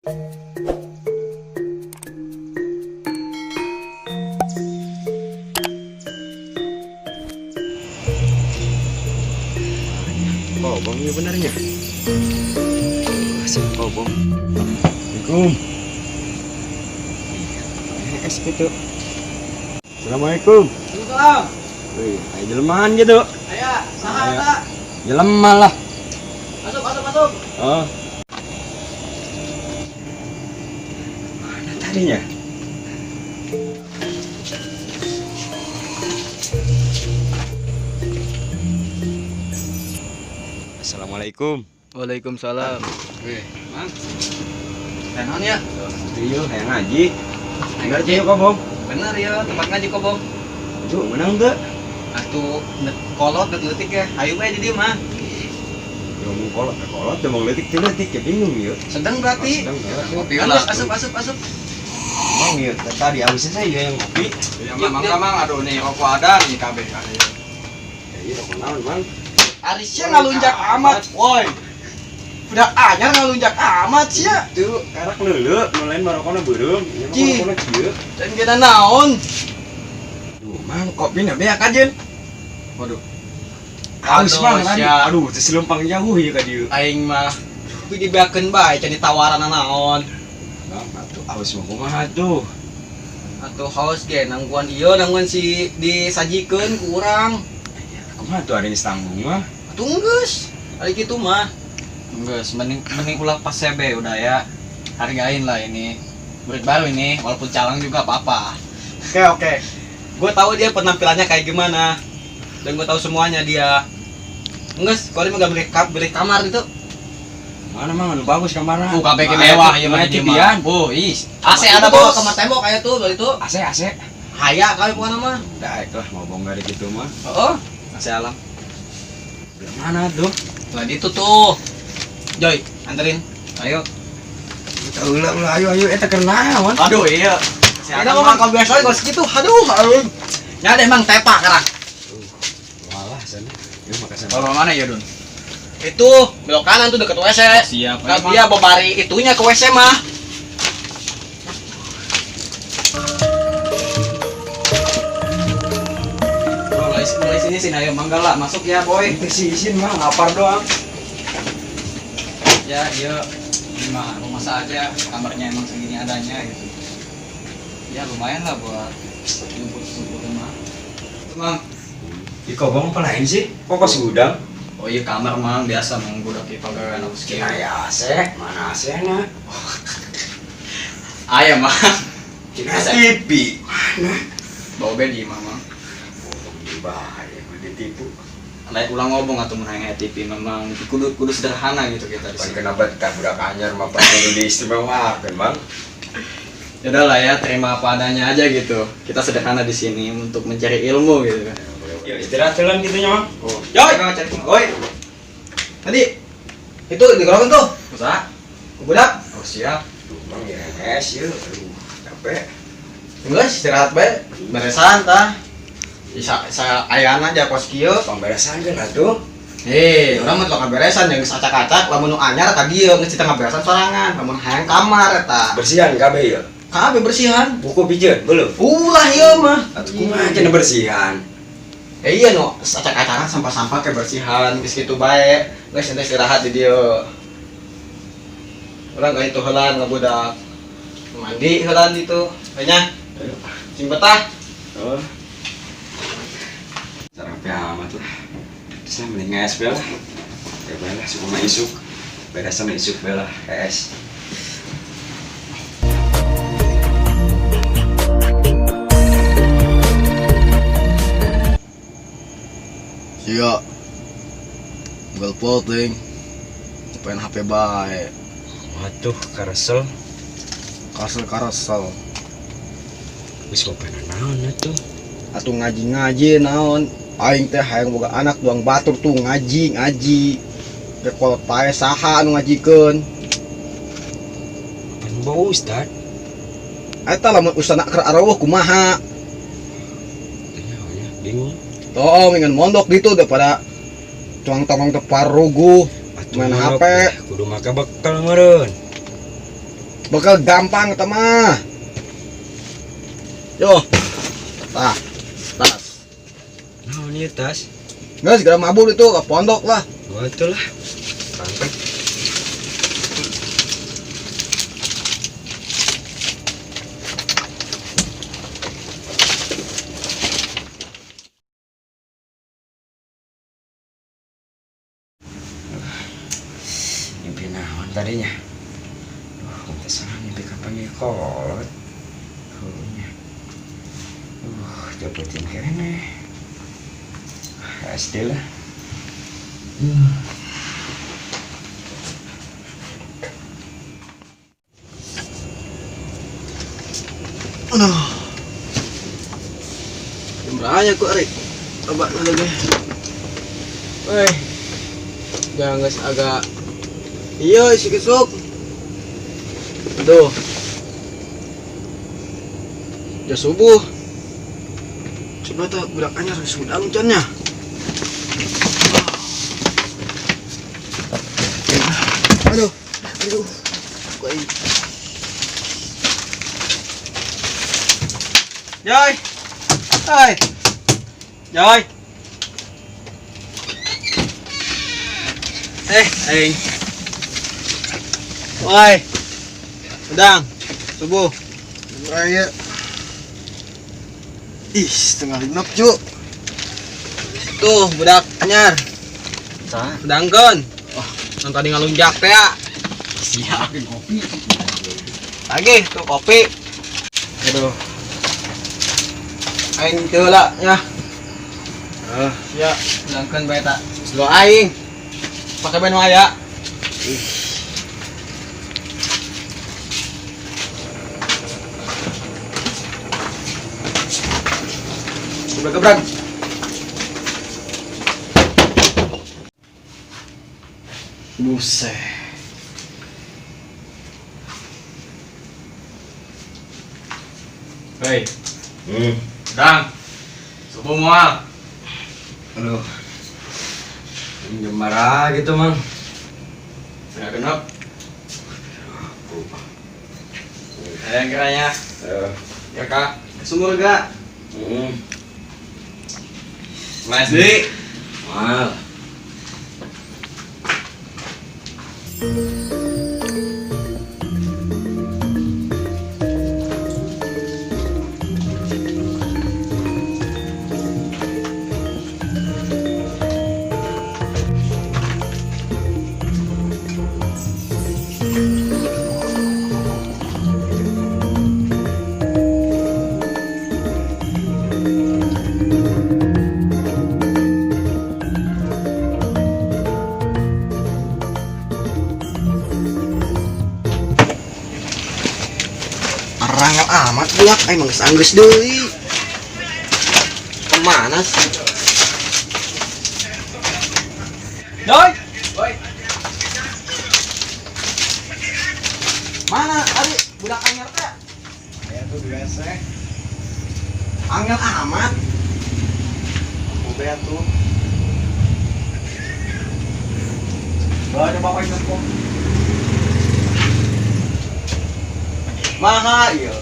Oh, bang, iya benarnya. Asik, oh, bang. Assalamualaikum. Es gitu. Assalamualaikum. Waalaikumsalam. Wih, ayo jelemahan gitu. Aya, saha eta? Jelema lah. Masuk, masuk, masuk. Oh. Mana tadinya? Assalamualaikum. Waalaikumsalam. Wih, Mang. Tenon ya? Iya, yang ngaji. Bener sih kok, Bang. Bener ya, tempat ngaji kok, Bong. Aduh, menang tuh. Atuh, kolot dek leutik ya. Hayu bae di dieu mah. Ngomong kolot, udah mau letik ya bingung ya. Sedang berarti. Sedang ya. Kopi lah. Asup. Bang, ya tadi habisnya saya yang ngopi. Ya, Mang, aduh nih rokok ada nih kabeh. Ya iya, rokok naon, Bang. Arisnya ngalunjak amat, woi. Udah anyar ngalunjak amat sih ya. Tuh, karak leuleuh, nu lain marokona beureum, ieu mah Ji. marokona kieu. Dan kita naon? Duh, Mang, kopina beak ajeun. Waduh. Haus Aduh, Mang tadi. sia. Aduh, teu silempang jauh ieu ka dieu. Aing mah kudu dibeakeun bae can ditawaran naon. Bang, atuh haus mah kumaha tuh? Atuh haus ge nangguan ieu nangguan si disajikeun ku urang. Kumaha tuh ada yang tanggung mah? Atuh geus. Ari kitu mah. Geus mending ulah pas CB udah ya. Hargain lah ini. Murid baru ini walaupun calang juga apa-apa. Oke. Gue tahu dia penampilannya kayak gimana. Dan gue tahu semuanya dia. Geus, kalau mah gak beli kamar itu. Mana Mang, anu bagus kamarna. KBG mewah ieu mah di dian. is. AC ada bawa kamar tembok kayak tuh itu. AC. Haya kali pokoknya mah. Daek lah mau bongkar gitu mah. Oh, AC alam. Mana tuh? Lah itu tuh. Joy, anterin. Ayo. Ulah ayo eta keur naon? Aduh iya. Ini mah kalau biasa kalau segitu, aduh. Ya ada emang tepak sekarang. Walah sana. Yuk makasih. Kalau mana ya Dun? Itu belok kanan tuh deket WC. Siap. Nah, dia bobari itunya ke WC mah. Mulai sini sih, ayo mangga lah masuk ya boy. Itu sih izin mah ngapar doang. Ya iya. Ini mah rumah saja, kamarnya emang segini adanya gitu. Ya lumayan lah buat jemput rumah. Mang. Iko bang apa lain sih? Kok kos gudang? Oh iya kamar mang biasa mang budak di pagawean aku sekian. Ya AC, mana AC-nya? Ayam mang. Cina TV. Mana? Bawa bedi mama. Bahaya gue ditipu. Lain ulang ngomong atau menanya TV memang kudu sederhana gitu kita di Pan sini. kenapa tak budak anyar mah pas kudu diistimewakan bang? Ya udah lah ya, terima apa adanya aja gitu. Kita sederhana di sini untuk mencari ilmu gitu kan. Ya istirahat jalan gitu nya mah. Oh. Yoi, cari oi. Tadi itu digorongin tuh. Usaha. Budak. Oh siap. Tuh bang ya es yuk. Aduh capek. Enggak istirahat bae. Beresan tah. Saya ayana aja kos kieu. Pemberesan aja lah tuh. Urang mah teu beresan yang geus acak-acak lamun nu anyar ka dieu geus kita ngaberesan sorangan. Lamun hayang kamar eta. Bersihan kabeh ya. Kabeh bersihan. Buku pijeun belum? Ulah ieu mah. Atuh kumaha cenah bersihan? Iya no, acak-acakan sampah-sampah kebersihan, geus kitu bae. Geus ente istirahat di dieu. Urang ka itu heulan ngabudak. Mandi heulan ditu. Nya. Sing betah. Oh. Sarape amat lah. Terus lah mending es bel lah. Ya bel lah, suka mah isuk. Beres sama isuk bel lah, es. Iya. Gal poting. Pengen HP bae. Waduh, karesel. Karsel. Wis bapana naon atuh? Atuh ngaji naon. Aing teh hayang boga anak doang batur tuh ngaji. Ke kolot pae saha anu ngajikeun. Pan bau ustad. Eta lamun ustana keur arawuh kumaha? Ya, bingung. Toh mingan mondok gitu daripada tuang-tuang tepar rugu main HP. Kudu make bekal meureun. bakal gampang teman. Yo. Tah. Tas. Oh, ini tas. Nggak segera mabuk itu ke pondok lah. Oh, itulah. Sampai. Mimpi naon tadinya? Pantesan mimpi kapan ya kolot. Jabatin kene. SD lah. Aduh. Jembranya kok Rik. Coba lagi. Woi. Jangan guys agak. Iya, isi kesuk. Aduh. Ya subuh. Coba tuh budak anyar sudah hujannya. Aduh. Aduh. Woi. Joy. Hai. Joy. Aing. Woi. Udang. Subuh. Raya. Ih, setengah 5 cuk. Tuh, budak anyar. Sah. Udangkeun. Oh, yang tadi ngalunjak teh ya. Siap kopi. Lagi tuh kopi. Aduh. Aing teu lah ya. Ya, Udangkeun bae ta. Slow aing. Pakai benu aya. Gebrak-gebrak. buset. Hei. Dang. Subuh moal. Aduh. Jam marah gitu, Mang. Saya genep. Ada yang kiranya. Ya kak. Sumur gak? Mas Di. Mal. Rangel amat bulak, emang Inggris deui. Kemana sih? Doi. Mana Ari? Budak anyar teh? Ya tuh biasa. Angel amat. Udah tuh. Gak ada bapak jempol. Maha iya.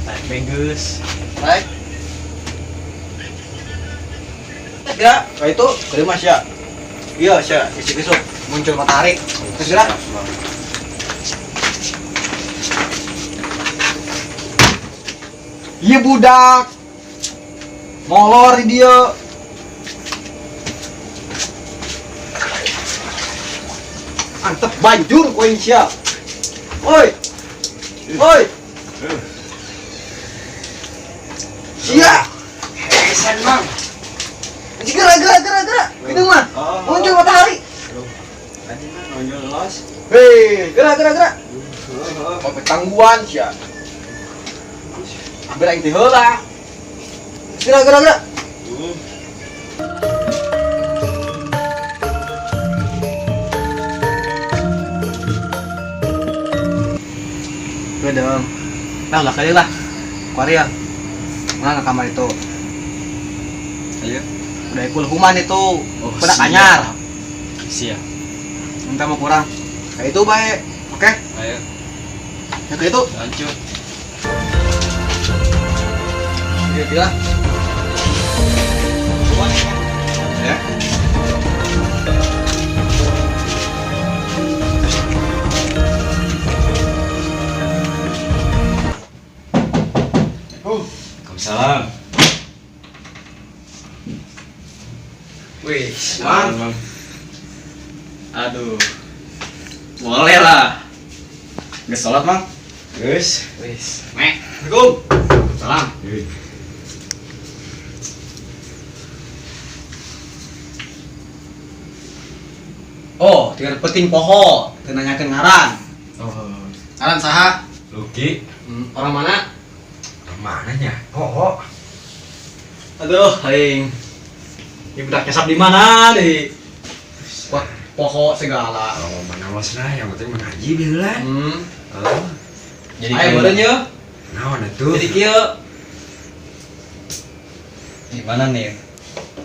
Tarik benggus. Baik. Ya, kayak itu terima sya. Iya sya, isi besok muncul matahari. Segera. Iya budak. Molor dia. Antep banjur koin sya. Oi. Oi. Sia. Hesan, Mang. Gerak. Itu mah. Muncul matahari. Tadi mah nonjol los. Hei, gerak. Sampai tangguhan sia. Ambil lagi heula. Gerak. Udah dong. Lah kali lah. Korea. Mana kamar itu? Ayo. Udah ikut hukuman itu. Oh, Pada siap. anyar. Siap. Minta mau kurang. Kayak itu baik. Oke? Ayo. Ya kayak itu. Lanjut. Dia. Ya. Waalaikumsalam. Wih, Bang. Aduh. Boleh lah. Nggak sholat, Bang? Guys. Wis. Assalamualaikum. Salam. Oh, tinggal peting poho, tenanyakeun ngaran. Oh. Ngaran saha? Luki. Orang mana? Mananya? Oh. Aduh, aing. Ini budak nyasap di mana deh? Wah, poho segala. Oh, mana wasna yang penting mengaji baheula. Oh. Jadi Ayo meureun ye. Naon atuh? Jadi kieu. gimana nih?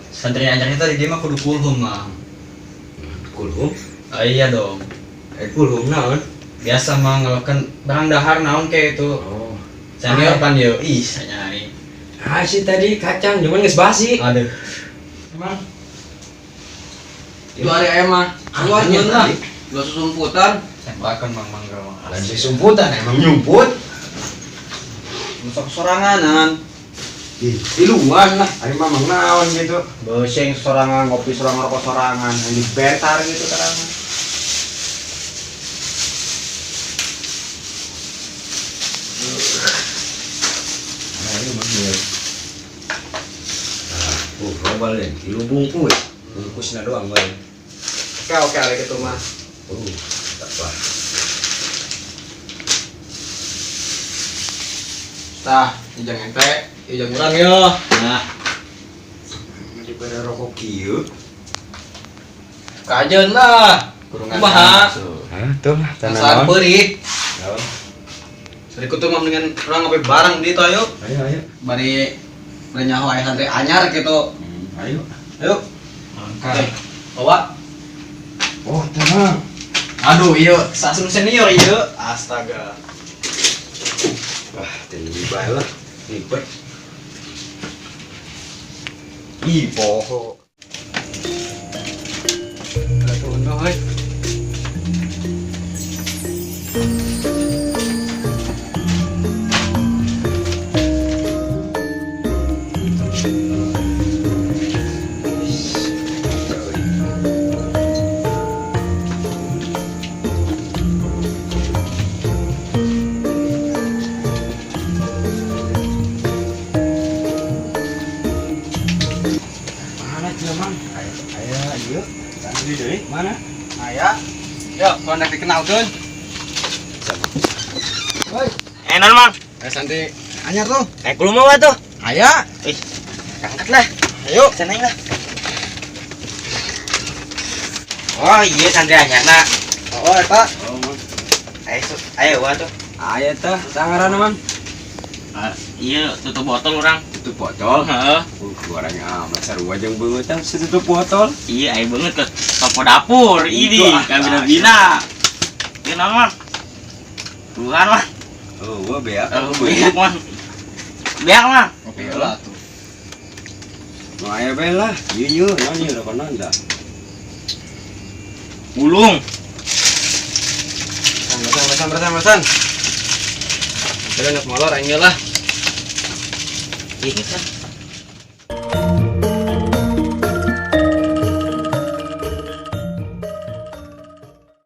Santri ajar kita di dia mah kudu kulhum, Mang. Kulhum. Oh, iya dong. Kulhum naon? Biasa mah ngelakukan barang dahar naon kayak itu. Oh. Senior pan yo. Ih, sanyai. Ah, si tadi kacang cuman geus basi. Aduh. Emang itu hari ayam mah. Luas Tanya lah. tadi. Luas susumputan. Tembakan Mang Mangga mah. Dan si sumputan emang nyumput. Masuk soranganan. Di luar lah. Ari mamang naon gitu. Beuseing sorangan, ngopi sorangan, rokok sorangan, di betar gitu karangan. Ayo manggil. Robal deh, tilu bungkus. Bungkusnya doang bae. Oke, hari gitu mah. Tak apa. Tah, ijang ente, ijang urang yo. Nah, Daripada rokok kieu. Kajeun lah. kurungan. Kumaha? Ah, tuh lah Asal beurit. Naon? Jadi kutu mah dengan urang ngopi bareng di ayo. Ayo. Bari nyaho aya santri anyar gitu. Ayo. Ayo. Angkat. Bawa. Oh, tenang. Aduh, iya, sasung senior iya. Astaga. Wah, tinggi bae lah. Ribet. Ih, poho. Tuh noh euy. Mana dia, Mang? Ayo, ayo. Santri deui. Mana? Aya. Yo, kontak dikenalkeun. Hoi, Enak mang, santri anyar tuh. naik dulu mau tuh. Aya. Angkat lah, Ayo. sana lah. Oh iya santri anyar nak. Oh, eta. Oh, Mang. Ayo wah tuh. Ayo tah, sangaran, Mang. Iya tutup botol orang. Tutup botol. Heeh. Orangnya amat sarua jeung beungeut setutup botol. Iya ayo banget ke toko dapur. Ini Itu, ah. kabina-bina. Iya mang. Tuhan mah. Oh, gua beak. Beak mang. Beak mang. Oke lah tuh. Mau aya bae lah. Ieu naon ieu rokona da. Bulung. Besan. Udah nak molor aing lah. Ini kan.